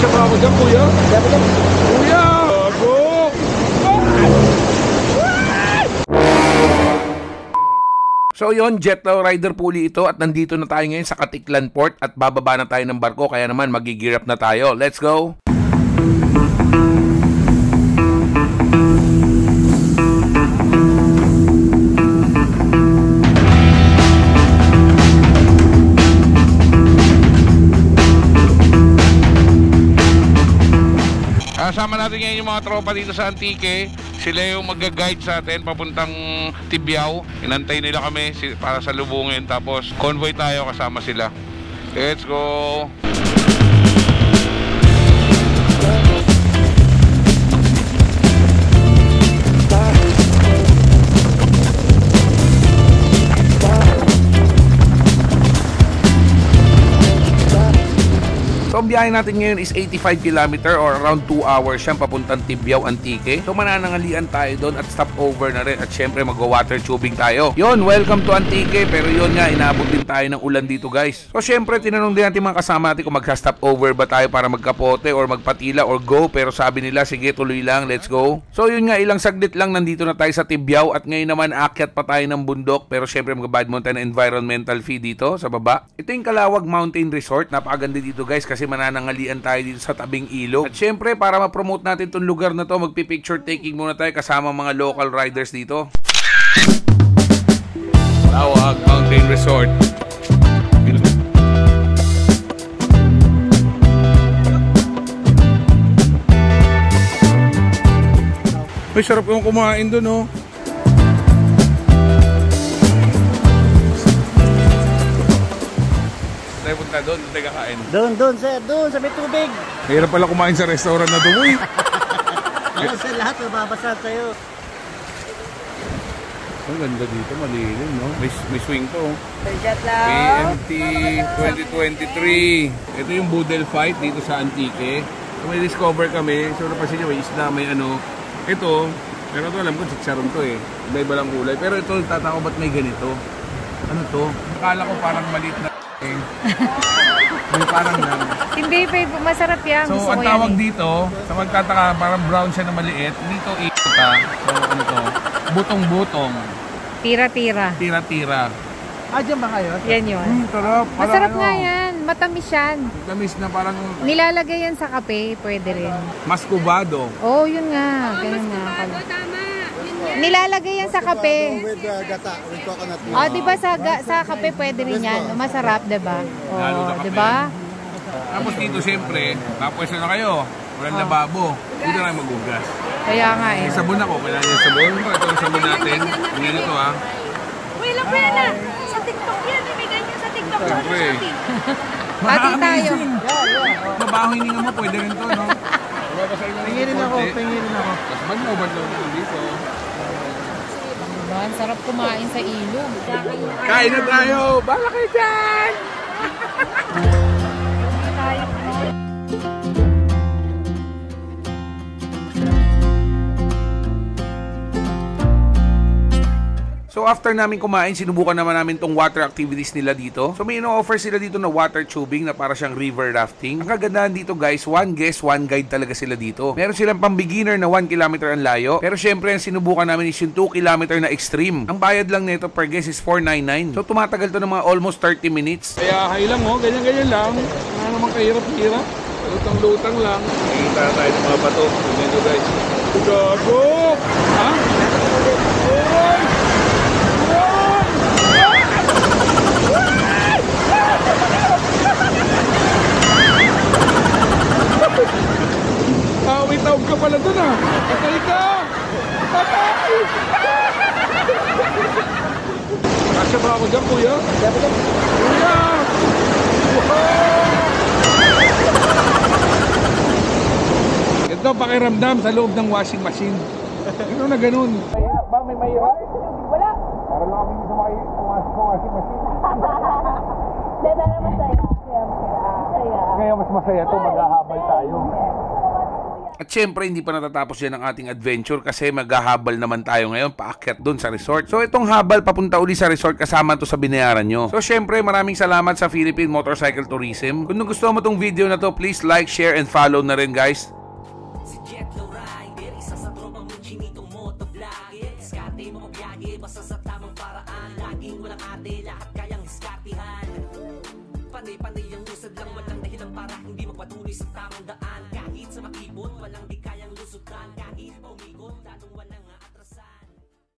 Kasya pa ako dyan, kuya. Kuya! Bago! So yun, Jetlaw Rider Puli ito at nandito na tayo ngayon sa Katiklan Port at bababa na tayo ng barko kaya naman magigirap na tayo. Let's go! Kasama natin ngayon yung mga tropa dito sa Antique. Sila yung mag-guide sa atin papuntang Tibyao. Inantay nila kami para sa lubungin. Tapos convoy tayo kasama sila. Let's go! So ang biyahe natin ngayon is 85 km or around 2 hours siyang papuntang Tibyao, Antique. So mananangalian tayo doon at stop over na rin at syempre mag-water tubing tayo. Yun, welcome to Antique, pero yun nga, inaabot din tayo ng ulan dito guys. So syempre tinanong din natin mga kasama natin kung magsa-stop over ba tayo para magkapote or magpatila or go, pero sabi nila sige tuloy lang, let's go. So yun nga, ilang saglit lang nandito na tayo sa Tibyao at ngayon naman aakyat pa tayo ng bundok, pero syempre mag-bad mountain environmental fee dito sa baba. Ito yung Kalawag Mountain Resort, napakaganda dito guys kasi mananangalian tayo dito sa tabing ilog. At syempre para ma-promote natin itong lugar na to, magpi-picture taking muna tayo kasama mga local riders dito. Kalawag Mountain Resort. May sarap yung kumain doon, oh. Tayo punta doon, tayo kakain. Doon, sir. Doon, sa may tubig. Mahirap pala kumain sa restaurant na doon, uy. Doon, sir, lahat mababasa sa'yo. Ang ganda dito, malilim, no? May swing to, oh. Jetlaw. PMT 2023. Ito yung Boodle Fight dito sa Antique. So, may discover kami. So, napansin nyo, may isda, may ano. Ito, pero ito alam ko, chicharon to eh. Iba-iba lang kulay. Pero ito, tatako ba't may ganito? Ano to? Akala ko parang maliit na may parang lang. Hindi, babe, masarap yan. So, ang tawag dito, sa magtataka, parang brown siya na maliit. Dito, ika. So, ano to? Butong-butong. Tira-tira. Tira-tira. Dyan ba kayo? Yan yun. Sarap. Masarap nga yan. Matamis yan. Tamis na parang Nilalagay yan sa kape, pwede rin. mascubado. Oh, yun nga. Ganun nga. Nilalagay yan sa kape. With gata, with coconut. Oh, di ba sa kape pwede rin yan. Masarap, di ba? Lalo Oh, na kape. di ba? Tapos dito, siyempre, tapos na kayo. Walang lababo. Dito na magugas. Kaya nga eh. May sabon ako. Kailangan yung sabon. Ito yung sabon natin. Hindi nito, ha. Uy, lang po yan ah. Sa TikTok yan. Ibigay niyo sa TikTok. Siyempre. Pati tayo. Mabaho hininga mo. Pwede rin to, no? Pinginin ako. Tapos banlaw dito. Diba? Ang sarap kumain sa ilog. Kain na tayo! Bala kayo dyan! So after namin kumain, sinubukan naman namin tong water activities nila dito. So may ino-offer sila dito na water tubing na para siyang river rafting. Ang kagandahan dito guys, one guest, one guide talaga sila dito. Meron silang pang beginner na 1 kilometer ang layo. Pero syempre ang sinubukan namin is yung 2 kilometer na extreme. Ang bayad lang nito per guest is 499. So tumatagal to ng mga almost 30 minutes. Kaya hay lang, oh, ganyan-ganyan lang. Wala namang kahirap-hirap. Lutang-lutang lang. Nakikita tayo ng mga bato. Ganyan guys. Gago! Ha? Oy! May tawag ka pala dun ah. Patay ka! Patay! Kasya ba ako dyan, kuya? Kuya! Ito, pakiramdam sa loob ng washing machine. Ito na ganun. Mahirap ba? May mahirap? Wala. Para lang kami sumakay ang washing machine. Pero masaya. Kaya masaya. Kaya mas masaya to, maghahabal tayo. At syempre, hindi pa natatapos yan ang ating adventure kasi maghahabal naman tayo ngayon paakyat dun sa resort. So itong habal papunta uli sa resort kasama to sa binayaran nyo. So syempre, maraming salamat sa Philippine Motorcycle Tourism. Kung gusto mo tong video na to, please like, share, and follow na rin guys. Si Jet the Rider, isa sa tropang mong chinitong motovlogger. Diskarte mo kabiyage, basta sa tamang paraan. Laging walang ate, lahat kayang diskartihan. Panay-panay ang usad lang, walang dahilan para hindi magpatuloy sa tamang daan.